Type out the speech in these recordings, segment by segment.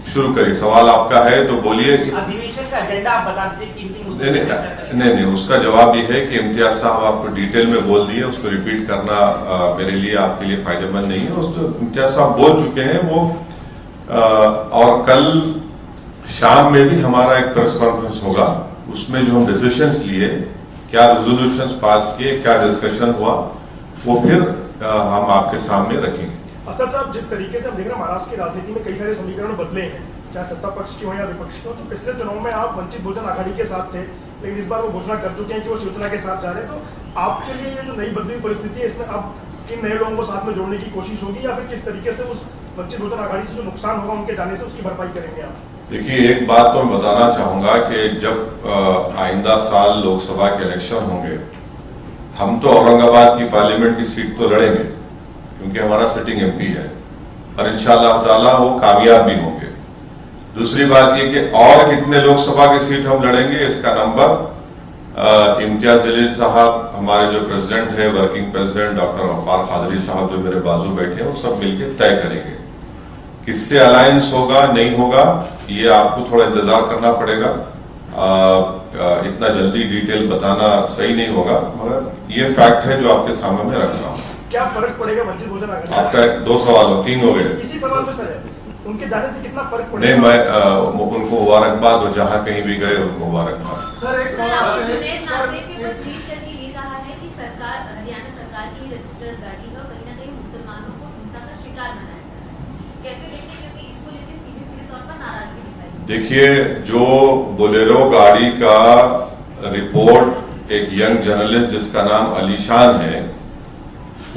शुरू करिए, सवाल आपका है तो बोलिए। अधिवेशन का एजेंडा आप बता दीजिए। नहीं, उसका जवाब ये है कि इम्तियाज साहब आपको डिटेल में बोल दिए, उसको रिपीट करना मेरे लिए आपके लिए फायदेमंद नहीं है। उसको इम्तियाज साहब बोल चुके हैं वो, और कल शाम में भी हमारा एक प्रेस कॉन्फ्रेंस होगा, उसमें जो हम डिसीजंस लिए, क्या रेजोल्यूशंस पास किए, क्या डिस्कशन हुआ, वो फिर हम आपके सामने रखेंगे। असद साहब, जिस तरीके से हम देख रहे हैं महाराष्ट्र की राजनीति में कई सारे समीकरण बदले हैं, चाहे सत्ता पक्ष की हो या विपक्ष की हो, तो पिछले चुनाव में आप वंचित बहुजन आघाड़ी के साथ थे, लेकिन इस बार वो घोषणा कर चुके हैं कि वो शिवसेना के साथ जा रहे हैं। तो आपके लिए ये जो नई बदली परिस्थिति है, इसमें अब किन नए लोगों को साथ में जोड़ने की कोशिश होगी, या फिर किस तरीके से उस वंचित बहुजन आघाड़ी से जो नुकसान होगा उनके जाने से उसकी भरपाई करेंगे आप? देखिए, एक बात तो मैं बताना चाहूंगा कि जब आइंदा साल लोकसभा के इलेक्शन होंगे, हम तो औरंगाबाद की पार्लियामेंट की सीट तो लड़ेंगे क्योंकि हमारा सिटिंग एमपी है, और इंशाअल्लाह ताला वो कामयाब भी होंगे। दूसरी बात ये कि और कितने लोकसभा की सीट हम लड़ेंगे, इसका नंबर इम्तियाज जलील साहब, हमारे जो प्रेसिडेंट है, working president doctor Gaffar Qadri साहब जो मेरे बाजू बैठे हैं, वो सब मिलकर तय करेंगे। किससे अलायंस होगा नहीं होगा ये आपको थोड़ा इंतजार करना पड़ेगा, इतना जल्दी डिटेल बताना सही नहीं होगा, मगर ये फैक्ट है जो आपके सामने मैं रख रहा हूँ। क्या फर्क पड़ेगा वंचित बहुजन आघाड़ी? आपका 2 सवाल हो, 3 हो गए। इसी सवाल में सर, उनके जाने से कितना फर्क पड़ेगा? नहीं, मैं उनको मुबारकबाद, और जहां कहीं भी गए उनको मुबारकबाद। सर, एक सवाल जुनैद नासिर की ट्वीट करके ये कहा है कि सरकार, हरियाणा सरकार की रजिस्टर्ड गाड़ी में कहीं ना कहीं मुसलमानों को हिंसा का शिकार बनाया जा रहा है, कैसे देखते हैं? क्योंकि इसको लेकर सीधे तौर पर नाराजगी दिखाई। देखिए, जो बोलेरो गाड़ी का रिपोर्ट एक यंग जर्नलिस्ट जिसका नाम अलीशान है,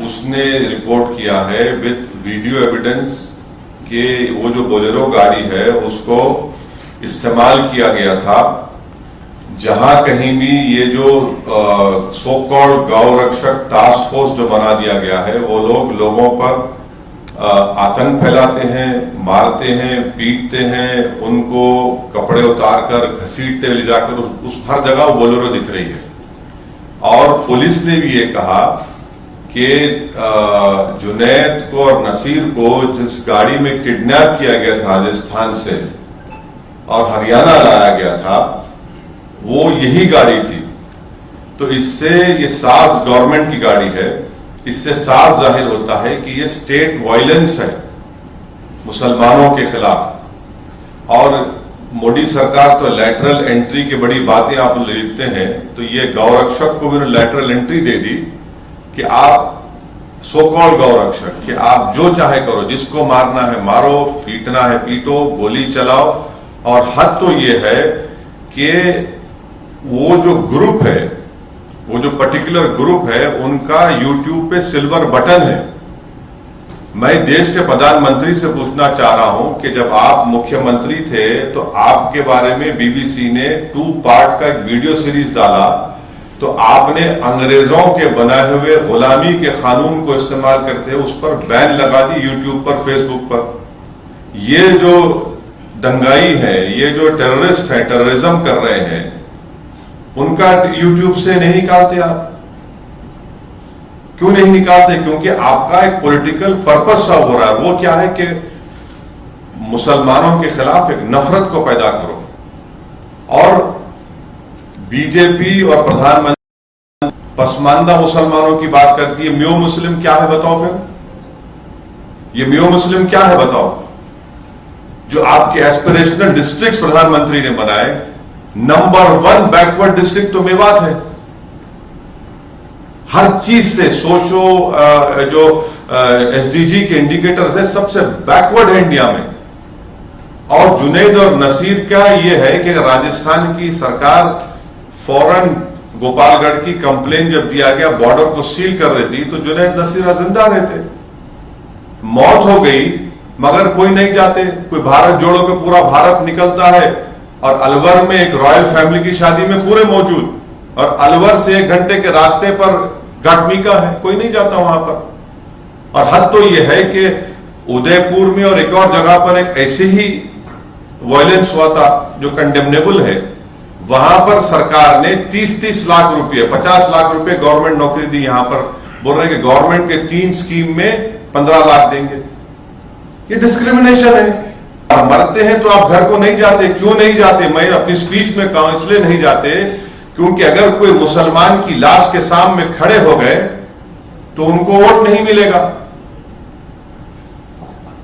उसने रिपोर्ट किया है विद वीडियो एविडेंस कि वो जो बोलेरो गाड़ी है उसको इस्तेमाल किया गया था, जहां कहीं भी ये जो सो कॉल्ड गौ रक्षक टास्क फोर्स जो बना दिया गया है, वो लोगों पर आतंक फैलाते हैं, मारते हैं, पीटते हैं, उनको कपड़े उतार कर घसीटते ले जाकर उस हर जगह बोलेरो दिख रही है। और पुलिस ने भी ये कहा कि जुनैद को और नसीर को जिस गाड़ी में किडनैप किया गया था राजस्थान से और हरियाणा लाया गया था, वो यही गाड़ी थी। तो इससे ये साफ गवर्नमेंट की गाड़ी है, इससे साफ जाहिर होता है कि ये स्टेट वायलेंस है मुसलमानों के खिलाफ। और मोदी सरकार तो लैटरल एंट्री की बड़ी बातें आप लिखते हैं, तो ये गौरक्षक को भी लैटरल एंट्री दे दी कि आप सो कॉल्ड गौरक्षक, कि आप जो चाहे करो, जिसको मारना है मारो, पीटना है पीटो, गोली चलाओ। और हद तो ये है कि वो जो ग्रुप है, वो जो पर्टिकुलर ग्रुप है, उनका यूट्यूब पे सिल्वर बटन है। मैं देश के प्रधानमंत्री से पूछना चाह रहा हूं कि जब आप मुख्यमंत्री थे तो आपके बारे में बीबीसी ने 2 पार्ट का एक वीडियो सीरीज डाला, तो आपने अंग्रेजों के बनाए हुए गुलामी के कानून को इस्तेमाल करते उस पर बैन लगा दी यूट्यूब पर, फेसबुक पर। ये जो दंगाई है, ये जो टेररिस्ट है, टेररिज्म कर रहे हैं, उनका यूट्यूब से नहीं निकालते आप? क्यों नहीं निकालते? क्योंकि आपका एक पॉलिटिकल पर्पस सर्व हो रहा है। वो क्या है कि मुसलमानों के खिलाफ एक नफरत को पैदा करो। और बीजेपी और प्रधानमंत्री पसमानदा मुसलमानों की बात करती है। म्यो मुस्लिम क्या है बताओ? फिर ये म्यो मुस्लिम क्या है बताओ? जो आपके एस्पिरेशनल डिस्ट्रिक्ट प्रधानमंत्री ने बनाए, नंबर 1 बैकवर्ड डिस्ट्रिक्ट तो मेवात है। हर चीज से सोशो जो एसडीजी के इंडिकेटर्स है, सबसे बैकवर्ड है इंडिया में। और जुनैद और नसीर का यह है कि राजस्थान की सरकार फौरन गोपालगढ़ की कंप्लेन जब दिया गया, बॉर्डर को सील कर देती, तो जुनैद नसीर जिंदा रहते। मौत हो गई मगर कोई नहीं जाते। कोई भारत जोड़ो पे पूरा भारत निकलता है, और अलवर में एक रॉयल फैमिली की शादी में पूरे मौजूद, और अलवर से 1 घंटे के रास्ते पर घाटमिका है, कोई नहीं जाता वहां पर। और हद तो यह है कि उदयपुर में और एक और जगह पर एक ऐसे ही वायलेंस हुआ था जो कंडेमनेबल है। वहां पर सरकार ने 30-30 लाख रुपए, 50 लाख रुपए गवर्नमेंट नौकरी दी। यहां पर बोल रहे हैं कि गवर्नमेंट के 3 स्कीम में 15 लाख देंगे। ये डिस्क्रिमिनेशन है। और मरते हैं तो आप घर को नहीं जाते, क्यों नहीं जाते? मैं अपनी स्पीच में कहूं इसलिए नहीं जाते क्योंकि अगर कोई मुसलमान की लाश के सामने खड़े हो गए तो उनको वोट नहीं मिलेगा।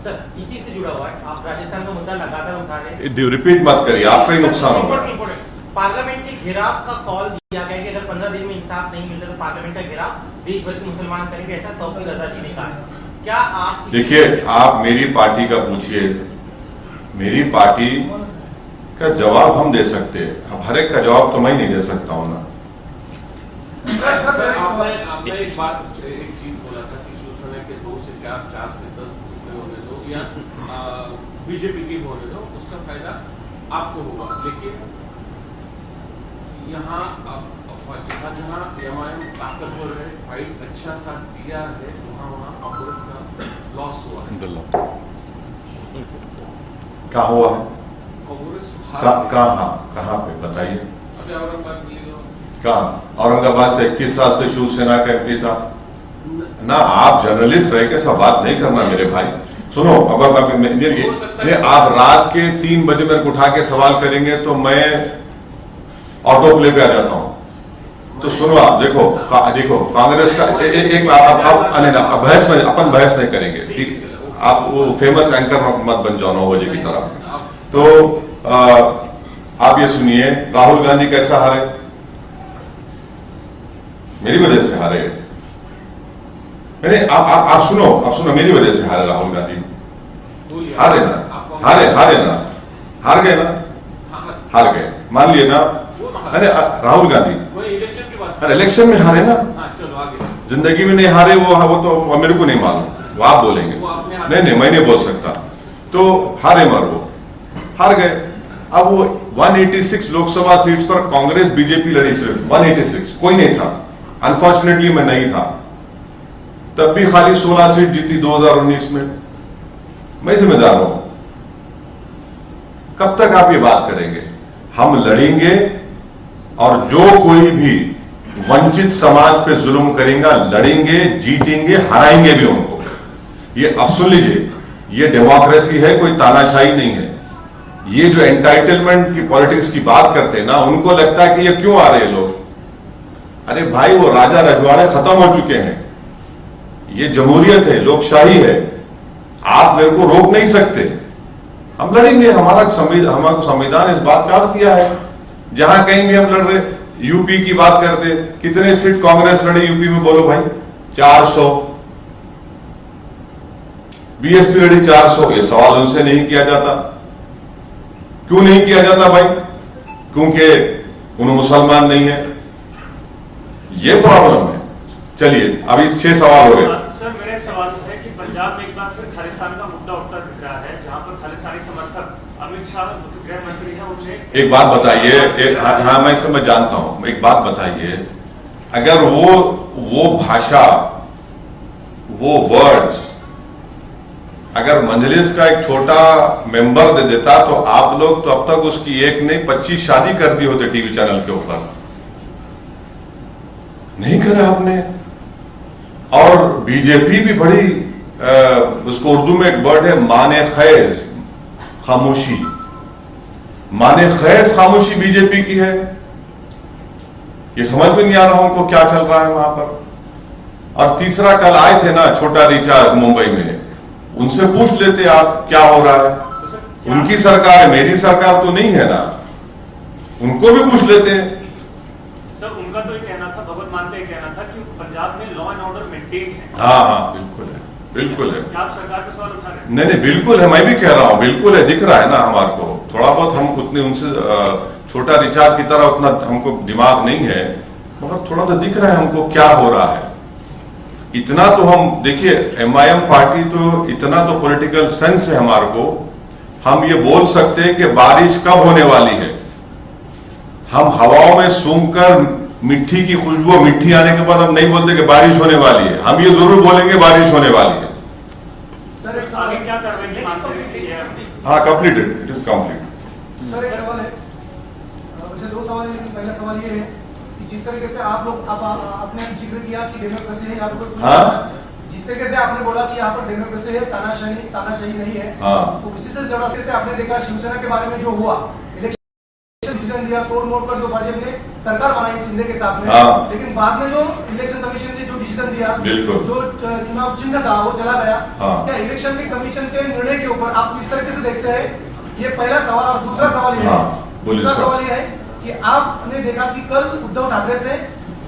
सर इसी से जुड़ा हुआ है, आप राजस्थान का मुद्दा लगातार उठा रहे हैं। रिपीट मत करिए, आपका ही नुकसान होगा। पार्लियामेंट के घेराव का कॉल दिया गया कि अगर 15 दिन में इंसाफ नहीं मिलता तो पार्लियामेंट का घेराव देश भर के मुसलमान करेंगे, ऐसा तौकीर रजा जी ने कहा है। क्या आप देखिए, आप मेरी पार्टी का पूछिए, मेरी पार्टी का जवाब हम दे सकते हैं, अब हर एक का जवाब तो मैं नहीं दे सकता हूं ना। आपने एक बात, एक चीज बोला था कि शिवसेना के 2 से 4 से 10 रुपए होने दो या बीजेपी की होने दो, उसका फायदा आपको होगा। लेकिन यहाँ जहाँ एमआईएम ताकतवर है, फाइट अच्छा सा किया है, वहाँ कांग्रेस का लॉस हुआ है। क्या हुआ है? कांग्रेस कहाँ पे बताइए? अभी औरंगाबाद मिलेगा। कहाँ? औरंगाबाद से 21 साल से शिवसेना का एमपी था ना। आप जर्नलिस्ट रह के सब बात नहीं करना मेरे भाई। सुनो, अब आप रात के 3 बजे मेरे को उठा के सवाल करेंगे तो मैं ऑटो प्ले पे आ जाता हूं। तो सुनो, आप देखो कांग्रेस का एक बहस में अपन बहस नहीं करेंगे, ठीक? आप वो फेमस एंकर मत बन जाओ 9 बजे की तरह। तो आप ये सुनिए, राहुल गांधी कैसा हारे? मेरी वजह से हारे। अरे आप सुनो, मेरी वजह से हारे राहुल गांधी। हारे ना, हार गए, मान लिए ना। अरे राहुल गांधी अरे इलेक्शन में हारे ना, चलो आगे। जिंदगी में नहीं हारे, वो तो मेरे को नहीं मालूम, वो आप बोलेंगे। नहीं, मैं नहीं बोल सकता। तो हारे वो हार गए। अब वो 186 लोकसभा सीट्स पर कांग्रेस बीजेपी लड़ी, सिर्फ 186, कोई नहीं था। अनफॉर्चुनेटली मैं नहीं था, तब भी खाली 16 सीट जीती 2019 में। मैं जिम्मेदार हूं। कब तक आप ये बात करेंगे? हम लड़ेंगे और जो कोई भी वंचित समाज पे जुल्म करेगा लड़ेंगे, जीतेंगे, हराएंगे भी उनको। ये अब सुन लीजिए, ये डेमोक्रेसी है, कोई तानाशाही नहीं है। ये जो एंटाइटलमेंट की पॉलिटिक्स की बात करते हैं ना, उनको लगता है कि ये क्यों आ रहे हैं लोग। अरे भाई, वो राजा रजवाड़े खत्म हो चुके हैं। ये जमहूरियत है, लोकशाही है, आप मेरे को रोक नहीं सकते। हम लड़ेंगे, हमारा संविधान इस बात का किया है। जहां कहीं भी हम लड़ रहे, यूपी की बात करते, कितने सीट कांग्रेस लड़ी यूपी में? बोलो भाई, 400। बीएसपी लड़ी 400। ये सवाल उनसे नहीं किया जाता। क्यों नहीं किया जाता भाई? क्योंकि उन मुसलमान नहीं है। ये प्रॉब्लम है। चलिए, अभी 6 सवाल हो गए। सर, मेरा एक सवाल है कि पंजाब में एक बार फिर खालिस्तान का मुद्दा उठता दिख रहा है, जहां पर खालिस्तानी समर्थक अमित शाह गृह मंत्री हैं, उन्हें एक बात बताइए। हाँ, मैं समझ जानता हूं। एक बात बताइए, अगर वो भाषा, वो वर्ड्स अगर मंजलिस का एक छोटा मेंबर दे देता तो आप लोग तो अब तक उसकी एक नहीं 25 शादी कर दी होते टीवी चैनल के ऊपर। नहीं करा आपने। और बीजेपी भी बड़ी उसको उर्दू में एक वर्ड है माने खैज, खामोशी। माने खैज खामोशी बीजेपी की है। ये समझ में नहीं आ रहा उनको क्या चल रहा है वहां पर। और तीसरा, कल आए थे ना छोटा रिचार्ज मुंबई में, उनसे पूछ लेते आप क्या हो रहा है। उनकी सरकार है, मेरी सरकार तो नहीं है ना, उनको भी पूछ लेते हैं। सर, उनका तो ये कहना था, भगवत मान का कहना था कि पंजाब में लॉ एंड ऑर्डर मेंटेन है। हाँ, बिल्कुल है, बिल्कुल है। क्या आप सरकार पे सवाल उठा रहे हैं? नहीं, बिल्कुल है, मैं भी कह रहा हूं, बिल्कुल है, दिख रहा है ना हमारे को। थोड़ा बहुत हम उतने उनसे छोटा रिचार्ज की तरह उतना हमको दिमाग नहीं है, मगर थोड़ा तो दिख रहा है हमको क्या हो रहा है। इतना तो हम देखिए, एमआईएम पार्टी तो इतना तो पॉलिटिकल सेंस है हमारे को, हम ये बोल सकते हैं कि बारिश कब होने वाली है। हम हवाओं में सूंघकर मिट्टी की खुशबू, मिट्टी आने के बाद हम नहीं बोलते कि बारिश होने वाली है, हम ये जरूर बोलेंगे बारिश होने वाली है। सर, आगे क्या कार्रवाई मानते हैं? हाँ, completed, it is complete. Sir, एक सवाल है, वैसे 2 सवाल है, लेकिन पहला सवाल ये है कि जिस तरीके से आप लोग आपने जिक्र किया कि डेमोक्रेसी है, हाँ? जिस तरीके से आपने बोला कि यहाँ पर डेमोक्रेसी है, तानाशाही नहीं है, हाँ। तो इसी से जुड़ा से आपने देखा शिवसेना के बारे में जो हुआ, इलेक्शन डिसीजन दिया, तोड़ मोड़ कर जो भाजपा ने सरकार बनाई शिंदे के साथ में, हाँ। लेकिन बाद में जो इलेक्शन कमीशन ने जो डिसीजन दिया, बिल्कुल। जो चुनाव चिन्ह था वो चला गया। हाँ। क्या इलेक्शन के कमीशन के निर्णय के ऊपर आप किस तरीके से देखते हैं? ये पहला सवाल। और दूसरा सवाल ये हाँ, है, बोलिए दूसरा सर। सवाल ये है कि आपने देखा कि कल उद्धव ठाकरे से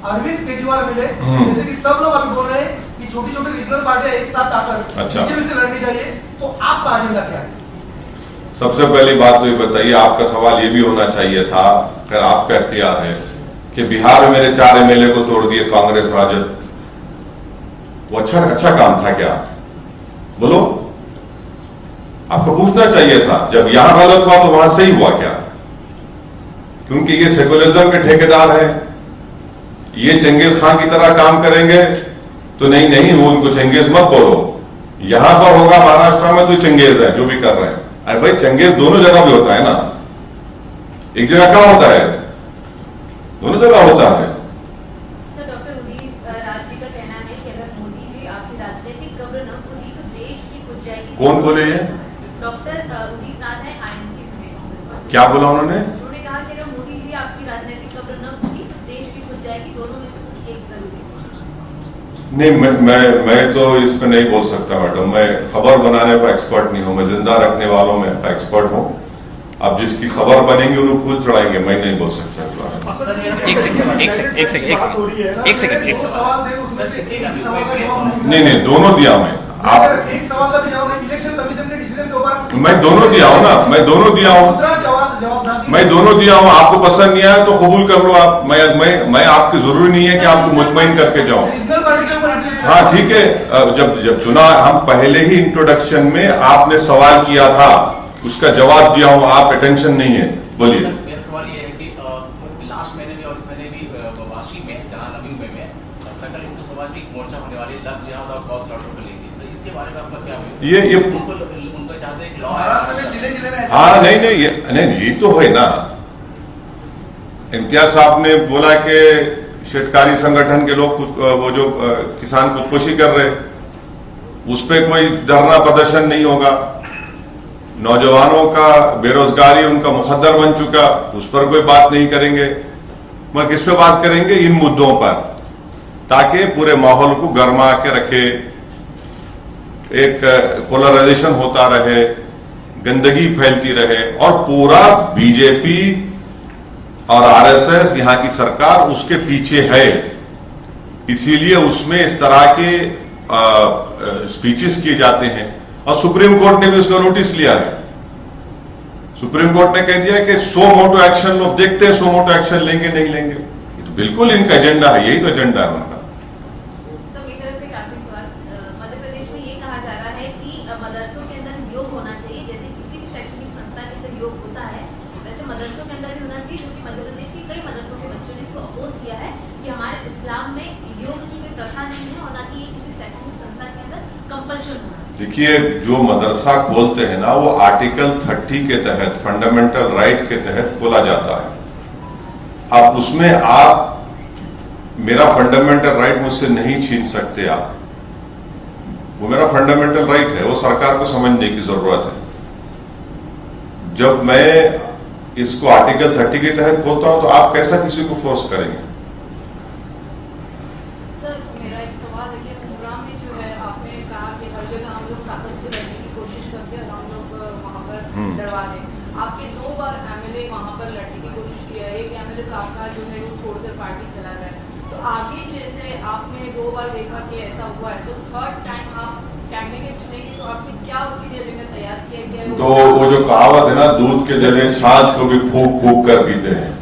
अरविंद केजरीवाल मिले, जैसे कि सब लोग अभी बोल रहे हैं कि छोटी छोटी रीजनल पार्टियां एक साथ आकर अच्छा। बीजेपी से लड़नी चाहिए, तो आपका एजेंडा क्या है? सबसे पहली बात तो ये बताइए, आपका सवाल ये भी होना चाहिए था, अगर आपका इख्तियार है, कि बिहार में मेरे 4 एमएलए को तोड़ दिए कांग्रेस राजद, वो अच्छा काम था क्या? बोलो, आपको पूछना चाहिए था। जब यहां गलत हुआ तो वहां सही हुआ क्या? क्योंकि ये सेकुलरिज्म के ठेकेदार हैं, ये चंगेज खान की तरह काम करेंगे तो नहीं, वो उनको चंगेज मत बोलो। यहां पर होगा महाराष्ट्र में तो चंगेज है जो भी कर रहे हैं। अरे भाई, चंगेज दोनों जगह भी होता है ना, एक जगह कहां होता है? दोनों जगह होता है। सर, डॉक्टर उदित राज जी का कहना है कि अगर मोदी जी आपकी राजनीतिक कब्र न खुदी तो देश की खुद जाएगी। कौन बोले ये? डॉक्टर उदित राज है, INC से कांग्रेस पार्टी। क्या बोला उन्होंने? उन्होंने कहा कि अगर मोदी जी आपकी राजनीतिक कब्र न खुदी तो देश की खुद जाएगी, दोनों में से कुछ एक जरूरी है। नहीं, मैं तो इस पे नहीं बोल सकता मैडम। मैं खबर बनाने पर एक्सपर्ट नहीं हूं, मैं जिंदा रखने वालों में एक्सपर्ट हूं। अब जिसकी खबर बनेंगे उन्हें फूल चढ़ाएंगे, मैं नहीं बोल सकता इस बारे में। एक सेकंड सवाल दे उसमें से एक सवाल का जवाब नहीं, दोनों दिया मैं। आप, एक सवाल का भी जवाब नहीं, इलेक्शन कमीशन के डिसीजन के ऊपर मैं दोनों दिया हूं ना, मैं दोनों दिया हूं, दूसरा जवाब ना दिया। मैं दोनों दिया हूं। आपको पसंद नहीं आया तो कबूल कर लो आप। मैं आपकी जरूरी नहीं है कि आपको मुतमईन करके जाऊं। रीजनल पार्टी के ऊपर हाँ ठीक है, जब चुना, हम पहले ही इंट्रोडक्शन में आपने सवाल किया था, उसका जवाब दिया हूं। आप अटेंशन नहीं है, बोलिए। मेरा सवाल ये है कि लास्ट महीने में और इस महीने भी वाशी में, जहां नवी मुंबई में सकल हिंदू समाज की एक मोर्चा होने वाली है, लव जिहाद और कॉस्ट लॉटो को लेकर। सर, इसके बारे में आपका क्या ये उनको चाहते हैं लॉ महाराष्ट्र में जिले में हाँ नहीं, ये तो है ना। इम्तियाज साहब ने बोला कि शेतकारी संगठन के लोग वो जो किसान खुदकुशी कर रहे, उस पर कोई धरना प्रदर्शन नहीं होगा। नौजवानों का बेरोजगारी उनका मुकद्दर बन चुका, उस पर कोई बात नहीं करेंगे। मगर किस पे बात करेंगे? इन मुद्दों पर, ताकि पूरे माहौल को गर्मा के रखे, एक पोलराइजेशन होता रहे, गंदगी फैलती रहे, और पूरा बीजेपी और आरएसएस, यहां की सरकार उसके पीछे है। इसीलिए उसमें इस तरह के स्पीचेस किए जाते हैं। और सुप्रीम कोर्ट ने भी उसका नोटिस लिया है। सुप्रीम कोर्ट ने कह दिया कि 100 मोटो एक्शन, लोग देखते हैं 100 मोटो एक्शन लेंगे नहीं लेंगे। ये तो बिल्कुल इनका एजेंडा है, यही तो एजेंडा है उनका। सर, मेरी तरफ से एक आखिरी सवाल। मध्य प्रदेश में ये कहा जा रहा है कि मदरसों के अंदर योग होना चाहिए, जैसे किसी भी शैक्षणिक संस्था के अंदर योग होता है, वैसे मदरसों के अंदर भी होना चाहिए, क्योंकि मध्य प्रदेश के कई मदरसों के बच्चों ने इसको अपोज किया है कि हमारे इस्लाम में योग की कोई प्रथा नहीं है, और ना कि किसी शैक्षणिक संस्था के अंदर कंपल्शन होना। देखिए, जो मदरसा खोलते हैं ना, वो आर्टिकल 30 के तहत, फंडामेंटल राइट के तहत खोला जाता है। अब उसमें आप मेरा फंडामेंटल राइट मुझसे नहीं छीन सकते आप, वो मेरा फंडामेंटल राइट है, वो सरकार को समझने की जरूरत है। जब मैं इसको आर्टिकल 30 के तहत खोलता हूं तो आप कैसा किसी को फोर्स करेंगे? सर, मेरा एक सवाल है कि मुमरा में जो है, आपने कहा कि हर जगह हम लोग ताकत से लड़ने की कोशिश करते हैं और हम लोग वहाँ पर लड़वा दें। आपके 2 बार एमएलए वहाँ पर लड़ने की कोशिश किया है, एक एमएलए तो आपका जो है वो छोड़कर पार्टी चला गया। तो आगे जैसे आपने 2 बार देखा कि ऐसा हुआ है, तो थर्ड टाइम आप कैंडिडेट चुनेंगे, तो आपने क्या उसके लिए एजेंडा तैयार किया गया है? तो वो जो कहावत है ना, दूध के जले छाछ को भी फूक फूक कर पीते हैं,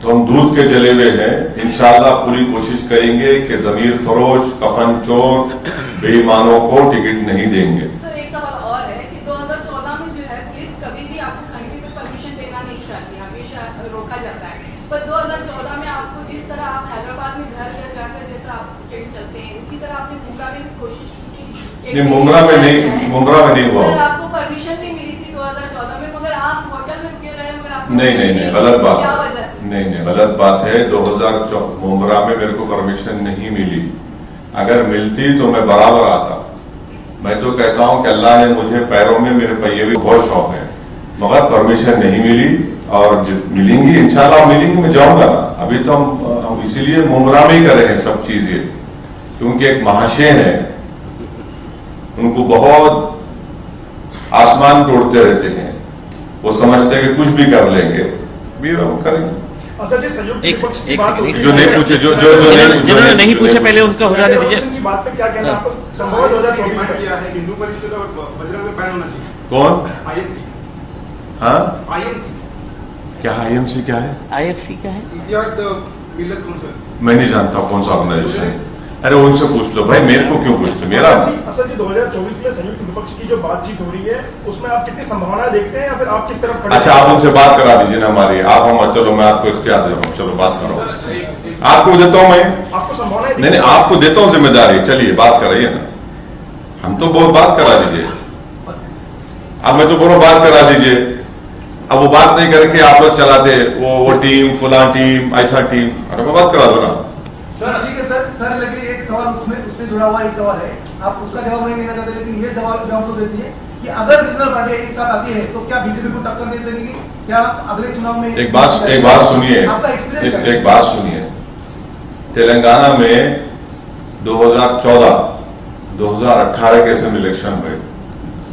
तो हम दूध के जले हुए हैं। इंशाल्लाह पूरी कोशिश करेंगे कि जमीर फरोश, कफन चोर, बेईमानों को टिकट नहीं देंगे। सर, एक सवाल और है कि 2014 में जो है पुलिस कभी भी आपको कहीं भी परमिशन देना नहीं चाहती, हमेशा रोका जाता है। पर 2014 में आपको जिस तरह आप हैदराबाद में घर जाकर जैसा आप ट्रेन चलते हैं, उसी तरह आपने मुमरा में भी कोशिश की थी। नहीं, मुमरा में नहीं हुआ। सर, आपको परमिशन भी मिली थी 2014 में, मगर आप होटल में क्यों रहे? मगर आप नहीं, गलत बात क्या है। वजह? नहीं, गलत बात है। 2014 मुमरा में मेरे को परमिशन नहीं मिली। अगर मिलती तो मैं बराबर आता। मैं तो कहता हूं कि अल्लाह ने मुझे पैरों में मेरे पहिए भी बहुत शौक है, मगर परमिशन नहीं मिली और मिलेंगी इंशाल्लाह मिलेंगी, मैं जाऊंगा ना। अभी तो हम इसीलिए मुमरा में ही कर रहे हैं सब चीजें, क्योंकि एक महाशय है, उनको बहुत आसमान तोड़ते रहते हैं, वो समझते हैं कि कुछ भी कर लेंगे, भी हम करेंगे। सर जी संयुक्त एक विपक्ष की एक बात सेकंड, एक होती जो है। नहीं पूछे, जिन्होंने नहीं पूछे पहले उनका हो जाने दीजिए। की बात पे क्या कहना है आपको? संभव 2024 में किया है हिंदू परिषद और बजरंग में बैन होना चाहिए। कौन? आईएमसी। हाँ, आईएमसी क्या आईएमसी क्या है? IFC क्या है? इतिहाद मिल्लत काउंसिल। मैं नहीं जानता कौन सा ऑर्गेनाइजेशन है। अरे उनसे पूछ लो भाई, मेरे को क्यों पूछते? मेरा असद जी 2024 में संयुक्त विपक्ष की जो बातचीत हो रही है उसमें आप कितनी संभावना देखते हैं या फिर आप किस तरफ खड़े हैं? अच्छा, आप उनसे बात करा दीजिए ना हमारी। आप हम चलो, मैं आपको इख्तियार दे रहा हूँ, चलो बात करो, आपको देता हूँ मैं। आपको संभावना नहीं, आपको देता हूँ जिम्मेदारी, चलिए बात कराइए ना। हम तो बहुत बात करा दीजिए, अब मैं तो बोलो बात करा दीजिए। अब वो बात नहीं करके आप लोग चलाते वो टीम फुला टीम ऐसा टीम, अरे वो बात करा दो ना। सर ठीक है सर लेकिन एक सवाल उसमें उससे जुड़ा हुआ एक सवाल है, आप उसका जवाब नहीं देना चाहते, लेकिन ये जवाब तो देती है कि अगर रीजनल पार्टी एक साथ आती है तो क्या बीजेपी को टक्कर दे सकेगी? क्या अगले चुनाव में एक बात सुनिए, आपका एक्सपीरियंस एक बात सुनिए। तेलंगाना में 2014, 2018 के समय इलेक्शन हुए,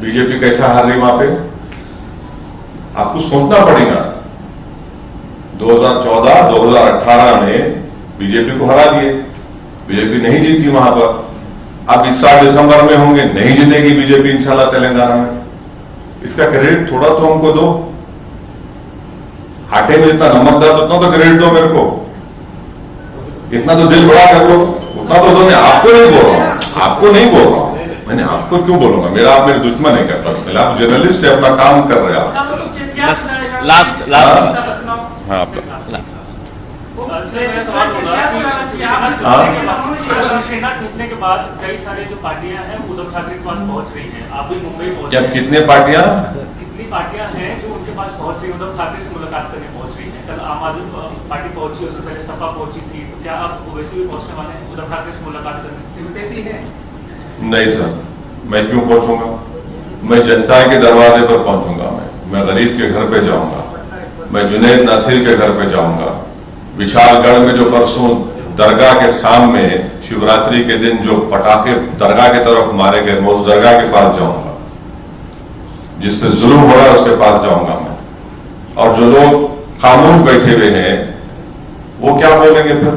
बीजेपी कैसा हार रही वहां पे? आपको सोचना पड़ेगा। 2014, 2018 में बीजेपी को हरा दिए, बीजेपी नहीं जीती वहां पर। अब इस साल दिसंबर में होंगे, नहीं जीतेगी बीजेपी इंशाल्लाह तेलंगाना में। इसका क्रेडिट थोड़ा तो हमको दो। आटे में इतना नमक डाल, उतना तो क्रेडिट दो मेरे को, इतना तो दिल बड़ा कर लो, उतना तो दो। मैं आपको नहीं बोल रहा हूं, आपको नहीं बोल रहा हूं, मैंने आपको क्यों बोलूंगा? मेरा आप मेरे दुश्मन है क्या पर्सनल? आप जर्नलिस्ट है, अपना काम कर रहे हैं आप। लास्ट हाँ, शिवसेना टूटने के बाद कई सारे जो पार्टियां हैं उद्धव ठाकरे के पास पहुंच रही हैं। आप भी मुंबई पहुंच, जब कितने पार्टियां कितनी पार्टियां हैं जो उनके पास पहुंच रही, उद्धव ठाकरे से मुलाकात करने पहुंच रही है। कल आम आदमी पार्टी पहुंची, उससे पहले सपा पहुंची थी, तो क्या आप वैसे भी पहुंचने वाले हैं उद्धव ठाकरे से मुलाकात करने? सिंपैथी है? नहीं सर, मैं क्यों पहुंचूंगा? मैं जनता के दरवाजे पर पहुंचूंगा। मैं गरीब के घर पे जाऊंगा, मैं जुनैद नासिर के घर पे जाऊंगा। विशालगढ़ में जो परसों दरगाह के सामने शिवरात्रि के दिन जो पटाखे दरगाह की तरफ मारे गए, मैं उस दरगाह के पास जाऊंगा, जिस पे जुल्म हो रहा है उसके पास जाऊंगा मैं। और जो लोग खामोश बैठे हुए हैं वो क्या बोलेंगे फिर?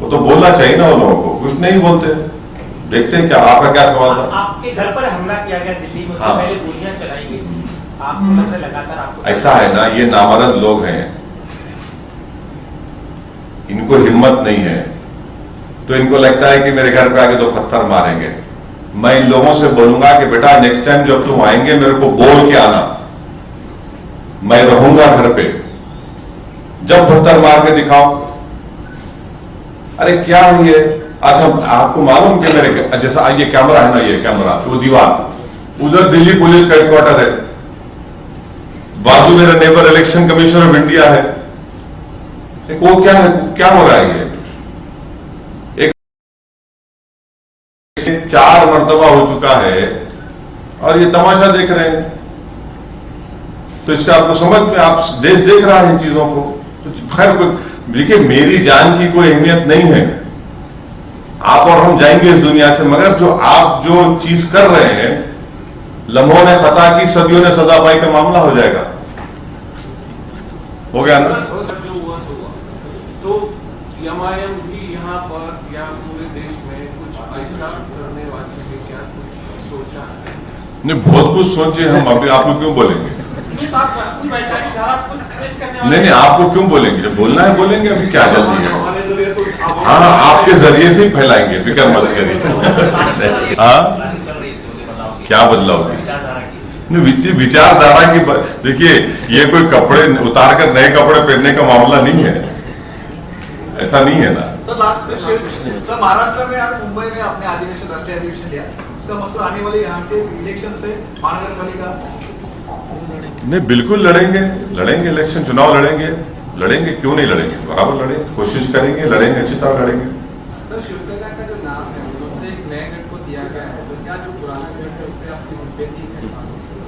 वो तो बोलना चाहिए ना, उन लोगों को कुछ नहीं बोलते। देखते हैं क्या आपका क्या सवाल था? आपके घर पर हमला किया गया दिल्ली में, उससे हाँ। पहले गोलियां चलाई गई, आपको लग रहा है लगातार आपको ऐसा है ना, ये नामर्द लोग हैं, इनको हिम्मत नहीं है, तो इनको लगता है कि मेरे घर पे आके 2 पत्थर मारेंगे। मैं इन लोगों से बोलूंगा कि बेटा नेक्स्ट टाइम जब तुम आएंगे मेरे को बोल के आना, मैं रहूंगा घर पे, जब पत्थर मार के दिखाओ। अरे क्या है ये? अच्छा, आपको मालूम कि मेरे जैसा ये कैमरा है ना, ये कैमरा, वो दीवार उधर दिल्ली पुलिस का हेडक्वार्टर है, बाजू मेरा neighbour election commission of India है। वो क्या है, क्या हो रहा है? ये एक 4 मर्तबा हो चुका है और ये तमाशा देख रहे हैं। तो इससे आपको समझ में, आप देश देख रहा है इन चीजों को। तो खैर, देखिए मेरी जान की कोई अहमियत नहीं है, आप और हम जाएंगे इस दुनिया से, मगर जो आप जो चीज कर रहे हैं, लम्हों ने खता की सदियों ने सजा पाई का मामला हो जाएगा। हो गया ना? जो हुआ सो हुआ। तो एमआईएम भी यहाँ पर या पूरे देश में कुछ ऐसा करने वाले हैं क्या? कुछ सोचा है? नहीं, बहुत कुछ सोचे हम। अभी आपको क्यों बोलेंगे? नहीं, आपको क्यों बोलेंगे? जब बोलना है बोलेंगे, अभी क्या जल्दी है? हाँ, आपके जरिए से ही फैलाएंगे, फिक्र मत करिए। हाँ, क्या बदलाव होगी? वित्तीय विचारधारा की देखिए, ये कोई कपड़े उतार कर नए कपड़े पहनने का मामला नहीं है, ऐसा नहीं है ना। Sir last question, sir Maharashtra में आप मुंबई में अपने अधिवेशन, राष्ट्रीय अधिवेशन लिया, उसका मकसद आने वाले यहाँ के इलेक्शन से महानगर पालिका? नहीं, बिल्कुल लड़ेंगे इलेक्शन, चुनाव लड़ेंगे, क्यों नहीं लड़ेंगे? बराबर लड़ेंगे, कोशिश करेंगे, लड़ेंगे, अच्छी तरह लड़ेंगे। सर शिवसेना का जो नाम है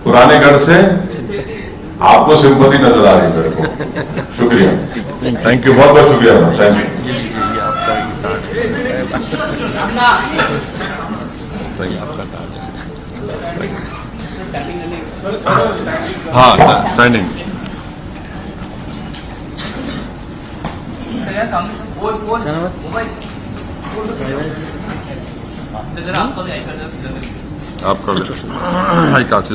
पुराने गढ़ से आपको सिंपैथी नजर आ रही है मेरे को। शुक्रिया, थैंक यू, बहुत बहुत शुक्रिया, थैंक यू। हाँ, स्टैंडिंग। आप कर लो, हाई काफी